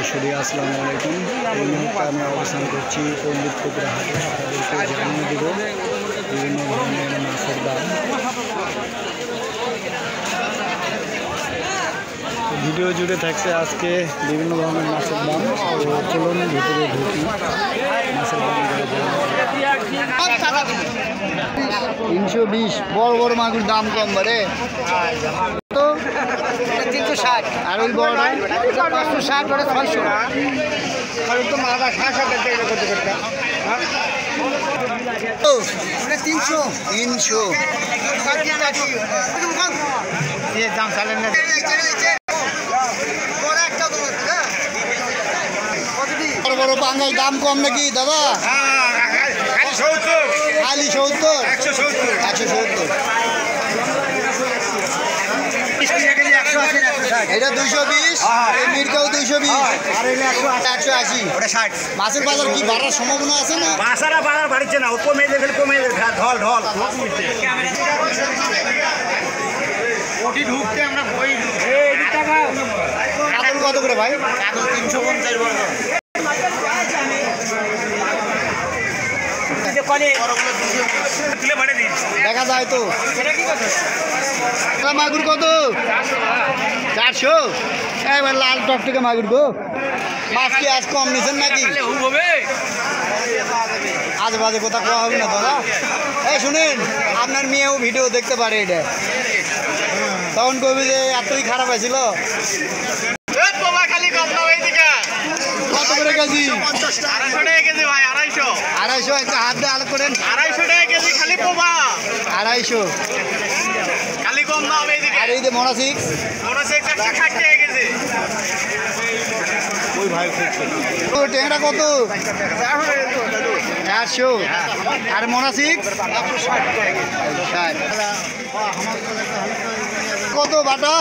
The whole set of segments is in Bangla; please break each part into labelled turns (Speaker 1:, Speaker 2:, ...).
Speaker 1: সরাসরি আসসালামু আলাইকুম। এই মুহূর্তে আমি অবস্থান করছি পণ্ডিতপুকুর হাটে। আপনাদেরকে জানিয়ে দেব বিভিন্ন ধরনের মাছের দাম। ভিডিও জুড়ে থাকছে আজকে বিভিন্ন ধরনের মাছের দাম। তো চলুন ভিতরে ঢুকি, মাছের দাম 320। বড় বড় মাগুর দাম কম বারে তো 360, আর ওই বড় 560, ওটা 600। তো মাথা 60 করতে করতে 300 দাম চালেন না। বড় বড় পাঙ্গাল দাম কম নাকি দাদা? খালি 70, 170। এটা 220, এই মিরকাও 220, আর এটা 180। ওটা 60। মাছের বাজার কি বাড়ার সম্ভাবনা আছে না?
Speaker 2: মাছের বাজার বাড়ছে না, ও কমে যাবে, ঢল ঢল ওটি ঢুকতে আমরা বই টাকা।
Speaker 1: কাতল কত করে ভাই?
Speaker 2: কাতল 350 বড়।
Speaker 1: দেখা যায় তো। মাগুর কত? 400। এবার লাল টকটকে মাগুর গো। মাছ কি আজ কম নিছেন নাকি? আজ বাজে কথা কোয়া হবে না দাদা। এই শুনেন, আপনার মেয়েও ভিডিও দেখতে পারে, এটা তখন কবি যে এতই খারাপ হয়েছিল। কত করে কেজি?
Speaker 2: 250 টাকা কেজি ভাই।
Speaker 1: 250। একটু হাত দিয়ে আলো করেন।
Speaker 2: 250 টাকা কেজি খালি পোবা।
Speaker 1: 250
Speaker 2: খালি কম দাম এইদিকে।
Speaker 1: আর এই যে মোনা 6
Speaker 2: 160 টাকা কেজি।
Speaker 1: ওই ভাই তো ট্যাংরা কত? 400। আর মোনা 6 160। কত বাটা?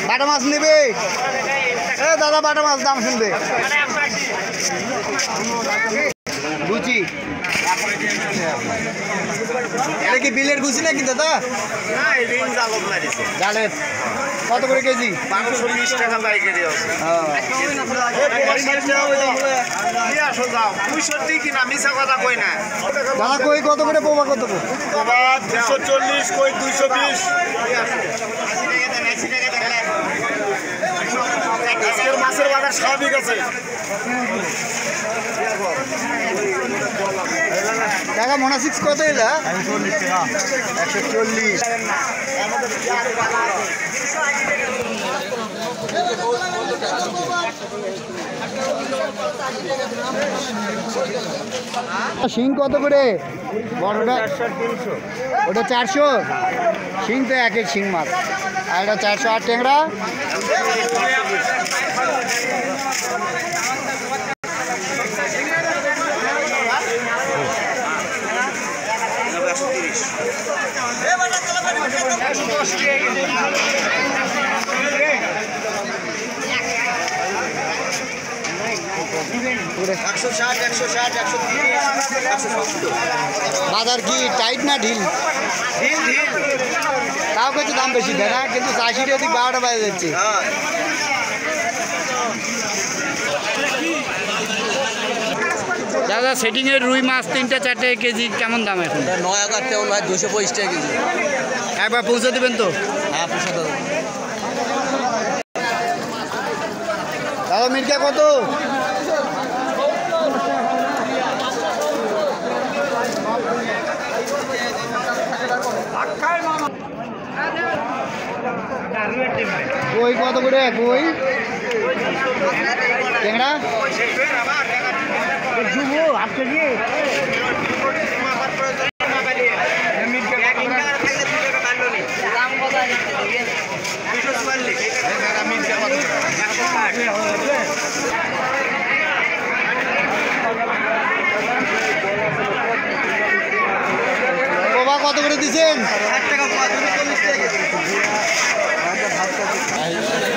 Speaker 1: বাটা মাছ নেবে? এ দাদা বাটা মাছ দাম শুনবে। বুঝি এটা কি বিলের গুছি নাকি দাদা? জালের কত করে কেজি?
Speaker 2: 520 টাকা কেজি আছে।
Speaker 1: দাদা কই কত করে পোবা? কত
Speaker 2: 240, কই 220। আজকের মাছের বাজার স্বাভাবিক আছে।
Speaker 1: টাকা মোনা 6 কত এলা? 140। শিং কত করে? বড়টা ওটা 400। শিং তো এক এক শিং মাছ, আর এটা 400। আর ট্যাংরা? বাজার কি টাইট না ঢিল? তাও কিছু দাম বেশি দেয় না, কিন্তু 80 টাকা 12টা বাজে যাচ্ছে। দাদা সেটিংয়ের রুই মাছ 3টা 4টা কেজি কেমন দাম এখন?
Speaker 2: 9000 টাকা ভাই, 250 টাকা কেজি।
Speaker 1: একবার পৌঁছে দেবেন তো?
Speaker 2: হ্যাঁ, পৌঁছে দেবো।
Speaker 1: দাদা মির্কা কত? কই কত করে? কই ট্যাংরা জুবো 8 কেজি। বাবা কত করে দিচ্ছেন? 60 টাকা।